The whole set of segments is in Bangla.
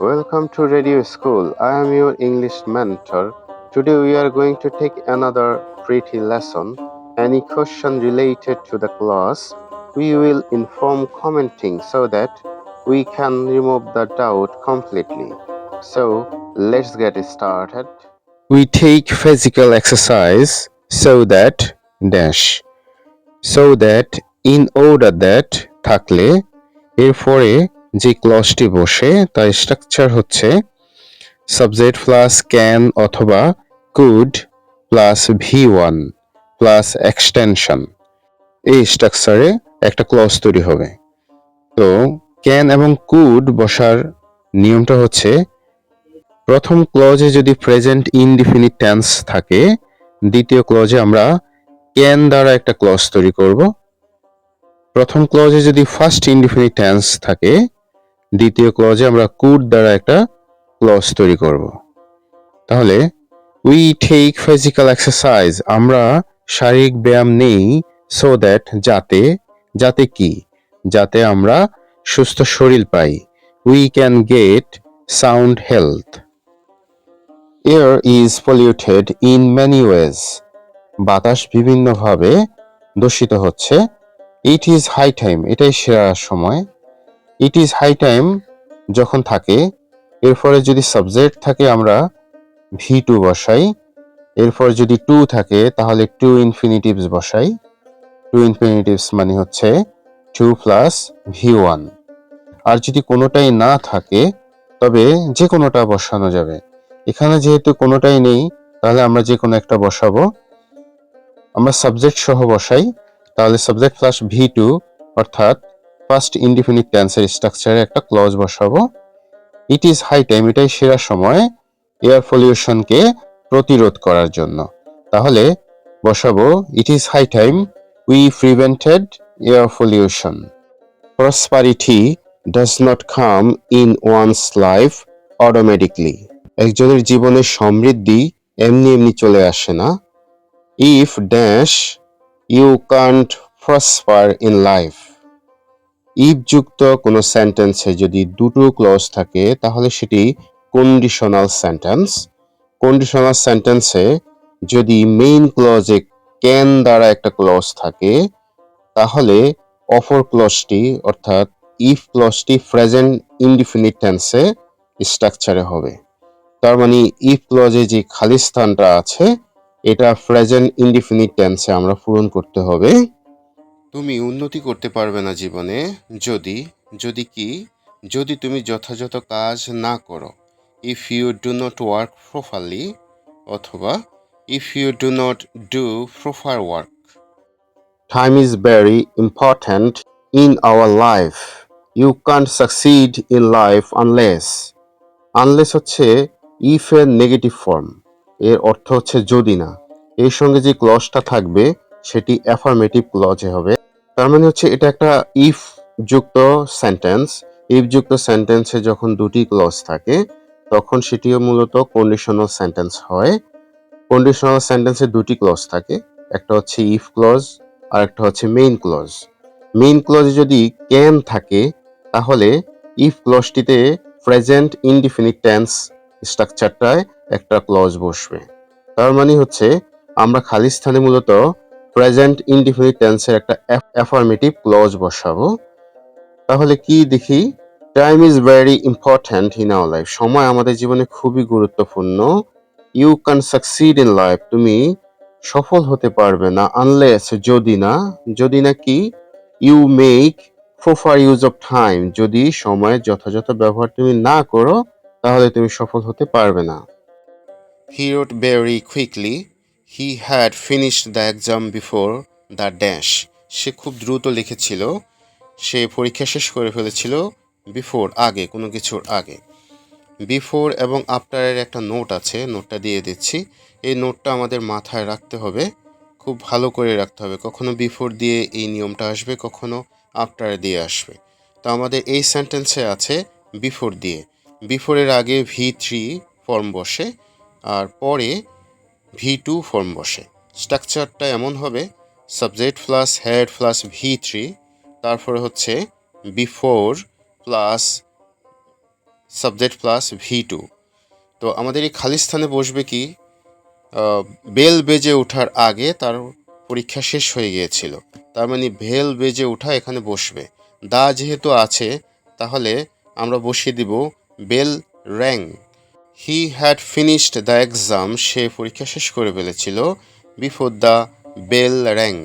Welcome to Radio School. I am your English mentor. Today we are going to take another pretty lesson. Any question related to the class, we will inform commenting so that we can remove the doubt completely. So let's get started. We take physical exercise so that dash. So that in order that থাকলে এরপরে যে ক্লজটি বসে তার স্ট্রাকচার হচ্ছে সাবজেক্ট প্লাস ক্যান অথবা could plus V1 plus extension. এই স্ট্রাকচারে একটা ক্লজ তৈরি হবে। তো ক্যান এবং কুড বসার নিয়মটা হচ্ছে প্রথম ক্লজে যদি প্রেজেন্ট ইনডিফিনিট টেন্স থাকে, দ্বিতীয় ক্লজে আমরা ক্যান দ্বারা একটা ক্লজ তৈরি করব। প্রথম ক্লজে যদি ফার্স্ট ইনডিফিনিট টেন্স থাকে, দ্বিতীয় ক্লজে আমরা কুড দ্বারা একটা ক্লজ তৈরি করব। তাহলে উই টেক ফিজিক্যাল এক্সারসাইজ, আমরা শারীরিক ব্যায়াম নেই, সো দ্যাট যাতে, যাতে কি, যাতে আমরা সুস্থ শরীর পাই। We can get sound health. Air is polluted in many ways, বাতাস বিভিন্নভাবে দূষিত হচ্ছে। ইট ইজ হাই টাইম, এটাই সেরা সময়। ইট ইজ হাই টাইম যখন থাকে, এরপরে যদি সাবজেক্ট থাকে আমরা ভি2 বসাই, এরপর যদি টু থাকে তাহলে টু ইনফিনিটিভস বসাই। টু ইনফিনিটিভস মানে হচ্ছে টু প্লাস ভি1। আর যদি কোনোটাই না থাকে তবে যে কোনোটা বসানো যাবে। এখানে যেহেতু কোনোটাই নেই তাহলে আমরা যে কোনো একটা বসাবো। আমরা সাবজেক্ট সহ বসাই, তাহলে সাবজেক্ট প্লাস ভি2 অর্থাৎ ফার্স্ট ইনডিফিনিট টেন্সের স্ট্রাকচারে একটা ক্লজ বসাবো। ইট ইজ হাই টাইম, এটাই সেরা সময় এয়ার পলিউশনকে প্রতিরোধ করার জন্য। তাহলে বসাবো it is high time we prevented air pollution. Prosperity does not come in one's life automatically, একজনের জীবনে সমৃদ্ধি এমনি এমনি চলে আসে না। If dash you can't prosper in life, if যুক্ত কোনো সেন্টেন্সে যদি দুটো ক্লজ থাকে তাহলে সেটি কন্ডিশনাল সেন্টেন্স। কন্ডিশনাল সেন্টেন্সে যদি মেইন ক্লজে ক্যান দ্বারা একটা ক্লজ থাকে তাহলে অপর ক্লজটি অর্থাৎ ইফ ক্লজটি প্রেজেন্ট ইনডিফিনিট টেন্সে স্ট্রাকচারে হবে। তার মানে ইফ ক্লজে যে খালি স্থানটা আছে এটা প্রেজেন্ট ইনডিফিনিট টেন্সে আমরা পূরণ করতে হবে। তুমি উন্নতি করতে পারবে না জীবনে যদি, যদি কি, যদি তুমি যথাযথ কাজ না করো। If you do not work properly অথবা if you do not do proper work. Time is very important in our life, you can't succeed in life unless. Unless হচ্ছে ইফ এর নেগেটিভ ফর্ম, এর অর্থ হচ্ছে যদি না। এর সঙ্গে যে ক্লজটা থাকবে সেটি অ্যাফার্মেটিভ ক্লজে হবে। তার মানে হচ্ছে এটা একটা ইফ যুক্ত সেন্টেন্স। ইফ যুক্ত সেন্টেন্সে যখন দুটি ক্লজ থাকে তখন সেটিও মূলত কন্ডিশনাল সেন্টেন্স হয়। কন্ডিশনাল সেন্টেন্সে দুটি ক্লজ থাকে, একটা হচ্ছে ইফ ক্লজ আর একটা হচ্ছে মেইন ক্লজ। মেইন ক্লজে যদি ক্যান থাকে তাহলে ইফ ক্লজটিতে প্রেজেন্ট ইনডিফিনিট টেন্স স্ট্রাকচারটায় একটা ক্লজ বসবে। তার মানে হচ্ছে আমরা খালি স্থানে মূলত প্রেজেন্ট ইনডিফিনিট টেন্সের একটা অ্যাফার্মেটিভ ক্লজ বসাবো। তাহলে কি দেখি, time is very important in our life, সময় আমাদের জীবনে খুবই গুরুত্বপূর্ণ। You can succeed in life, তুমি সফল হতে পারবে না আনলেস যদি না, যদি না কি, you make proper use of time, যদি সময়ের যথাযথ ব্যবহার তুমি না করো তাহলে তুমি সফল হতে পারবে না। He wrote very quickly. He had finished the exam before the dash. সে খুব দ্রুত লিখেছিল, সে পরীক্ষা শেষ করে ফেলেছিল বিফোর আগে, কোনো কিছুর আগে। বিফোর এবং আফটারের একটা নোট আছে, নোটটা দিয়ে দিচ্ছি। এই নোটটা আমাদের মাথায় রাখতে হবে, খুব ভালো করে রাখতে হবে। কখনো বিফোর দিয়ে এই নিয়মটা আসবে, কখনো আফটার দিয়ে আসবে। তো আমাদের এই সেন্টেন্সে আছে বিফোর দিয়ে। বিফোরের আগে ভি3 ফর্ম বসে আর পরে ভি2 ফর্ম বসে। স্ট্রাকচারটা এমন হবে সাবজেক্ট প্লাস হেড প্লাস ভি3, তারপরে হচ্ছে before plus subject plus V2। তো আমাদের এই খালি স্থানে বসবে কি, বেল বেজে ওঠার আগে তার পরীক্ষা শেষ হয়ে গিয়েছিল, তার মানে বেল বেজে ওঠা এখানে বসবে। দা যেহেতু আছে তাহলে আমরা বসিয়ে দিব bell rang. He had finished the exam, সে পরীক্ষা শেষ করে ফেলেছিল। Before the bell rang.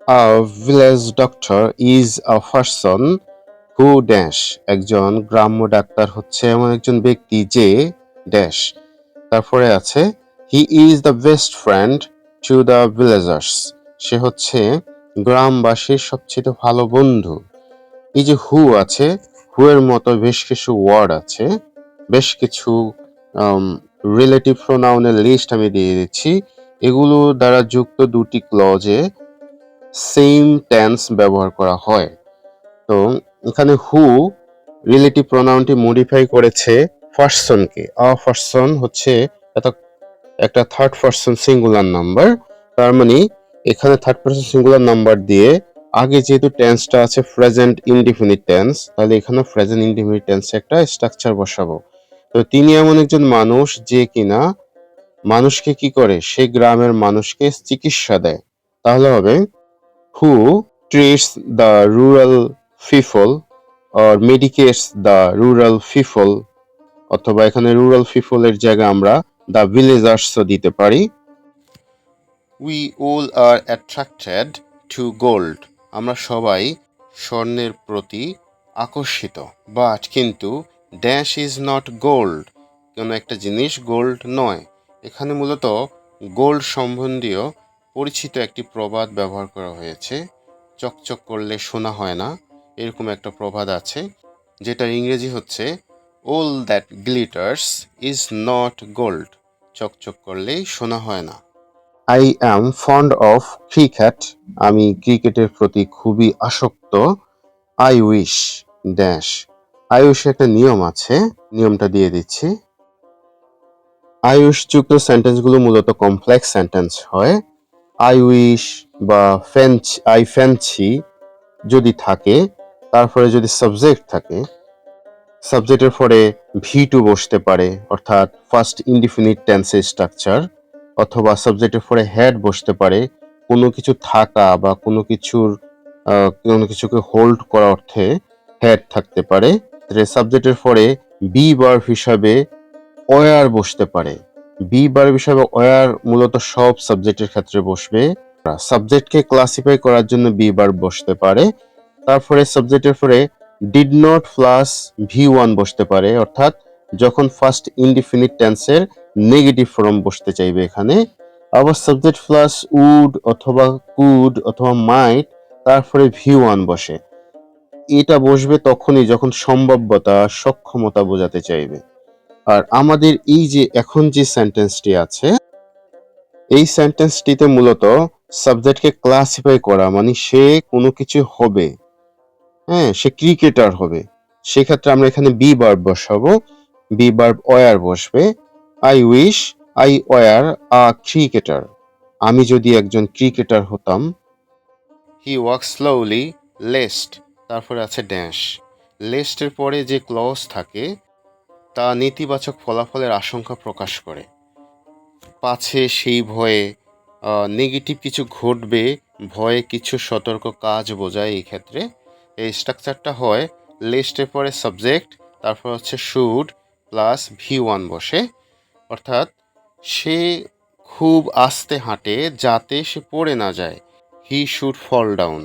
A village doctor is a person who dash, একজন গ্রাম্য ডাক্তার হচ্ছে এমন একজন ব্যক্তি যে ড্যাশ। তারপরে আছে he is the best friend to the villagers, সে হচ্ছে গ্রামবাসীর সবচেয়ে ভালো বন্ধু। এই যে হু আছে, হু এর মতো বেশ কিছু ওয়ার্ড আছে, বেশ কিছু রিলেটিভ প্রোনাউনের লিস্ট আমি দিয়ে দিচ্ছি। এগুলো দ্বারা যুক্ত দুটি ক্লজে সেম টেন্স ব্যবহার করা হয়। তো এখানে হু রিলেটিভ প্রোনাউনটি মডিফাই করেছে পারসনকে। আ পারসন হচ্ছে একটা থার্ড পারসন সিঙ্গুলার নাম্বার, তার মানে এখানে থার্ড পারসন সিঙ্গুলার নাম্বার দিয়ে আগে যেহেতু টেন্সটা আছে প্রেজেন্ট ইনডিফিনিট টেন্স, তাহলে এখানে প্রেজেন্ট ইনডিফিনিট টেন্সে একটা স্ট্রাকচার বসাবো। তো তিনি এমন একজন মানুষ যে কিনা মানুষকে কি করে, সে গ্রামের মানুষকে চিকিৎসা দেয়। তাহলে হবে who treats the rural people or medicates the rural people, অথবা এখানে রুরাল পিপলের জায়গায় আমরা দ্য ভিলেজার্সও দিতে পারি। We all R attracted to gold, আমরা সবাই স্বর্ণের প্রতি আকর্ষিত। বাট কিন্তু ড্যাশ ইজ নট গোল্ড, কোনো একটা জিনিস গোল্ড নয়। এখানে মূলত গোল্ড সম্বন্ধীয় পরিচিত একটি প্রবাদ ব্যবহার করা হয়েছে। চকচক করলে সোনা হয় না, এরকম একটা প্রবাদ আছে, যেটার ইংরেজি হচ্ছে all that glitters is not gold, চকচক করলেই সোনা হয় না। I am fond of cricket, আমি ক্রিকেটের প্রতি খুবই আসক্ত। I wish dash, I wish একটা নিয়ম আছে, নিয়মটা দিয়ে দিচ্ছি। আই উইশ যুক্ত সেন্টেন্সগুলো মূলত কমপ্লেক্স সেন্টেন্স হয়। আই উইশ বা আই ফ্যান্সি যদি থাকে, তারপরে যদি সাবজেক্ট থাকে, সাবজেক্টের পরে V2 বসতে পারে, অর্থাৎ ফার্স্ট ইনডিফিনিট টেন্সের স্ট্রাকচার, অথবা সাবজেক্টের পরে হ্যাড বসতে পারে, কোনো কিছু থাকা বা কোনো কিছুকে হোল্ড করা অর্থে হ্যাড থাকতে পারে। সাবজেক্টের পরে বি ভার্ব হিসাবে ওয়ার বসতে পারে। বি ভার্ব হিসাবে ওয়ার মূলত সব সাবজেক্টের ক্ষেত্রে বসবে। সাবজেক্টকে ক্লাসিফাই করার জন্য বি ভার্ব বসতে পারে। তারপরে সাবজেক্টের পরে ডিড নট প্লাস V1 বসতে পারে, অর্থাৎ যখন ফার্স্ট ইনডিফিনিট টেন্সের নেগেটিভ ফর্ম বসতে চাইবে এখানে। আবার সাবজেক্ট প্লাস উড অথবা কুড অথবা মাইট, তারপরে V1 বসে। এটা বসবে তখনই যখন সম্ভাব্যতা, সক্ষমতা বোঝাতে চাইবে। আর আমাদের এই যে এখন যে সেন্টেন্সটি আছে, এই সেন্টেন্সটিতে মূলত সাবজেক্টকে ক্লাসিফাই করা, মানে সে কোনো কিছু হবে, হ্যাঁ, সে ক্রিকেটার হবে। সেক্ষেত্রে আমরা এখানে বি ভার্ব বসাবো, বি ভার্ব ওয়ার বসবে। I wish I were a cricketer, আমি যদি একজন ক্রিকেটার হতাম। হি ওয়াক স্লোলি লেস্ট, তারপরে আছে ড্যাশ। লেস্টের পরে যে ক্লজ থাকে তা নেতিবাচক ফলাফলের আশঙ্কা প্রকাশ করে, পাছে সেই ভয়ে নেগেটিভ কিছু ঘটবে, ভয়ে কিছু সতর্ক কাজ বোঝায়। এই ক্ষেত্রে এই স্ট্রাকচারটা হয় লিস্টের পরে সাবজেক্ট, তারপর হচ্ছে শুড প্লাস V1 বসে, অর্থাৎ সে খুব আস্তে হাঁটে যাতে সে পড়ে না যায়। He should fall down.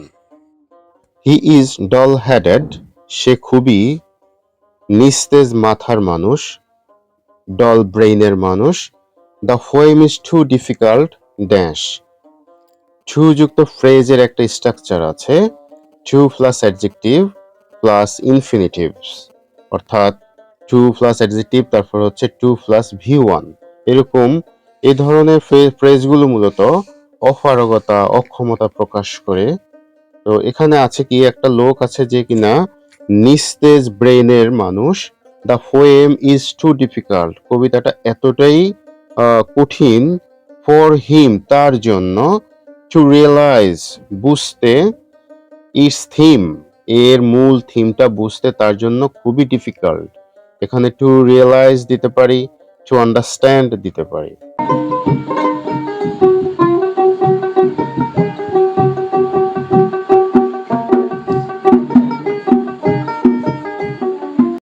He is dull headed, সে খুবই নিস্তেজ মাথার মানুষ, ডল ব্রেইনের মানুষ। The poem is too difficult dash, too যুক্ত ফ্রেজের একটা স্ট্রাকচার আছে, too plus adjective plus infinitives, অর্থাৎ টু প্লাস অ্যাডজেক্টিভ তারপর হচ্ছে টু প্লাস V1। এরকম এই ধরনের ফ্রেজগুলো মূলত অপারগতা, অক্ষমতা প্রকাশ করে। তো এখানে আছে কি, একটা লোক আছে যে কিনা নিস্তেজ ব্রেইনের মানুষ। The poem is too difficult, কবিতাটা এতটাই কঠিন, ফর হিম তার জন্য, টু রিয়েলাইজ বুঝতে, ইটস থিম এর মূল থিমটা বুঝতে তার জন্য খুবই ডিফিকাল্ট। এখানে টু রিয়েলাইজ দিতে পারি, টু আন্ডারস্ট্যান্ড দিতে পারি।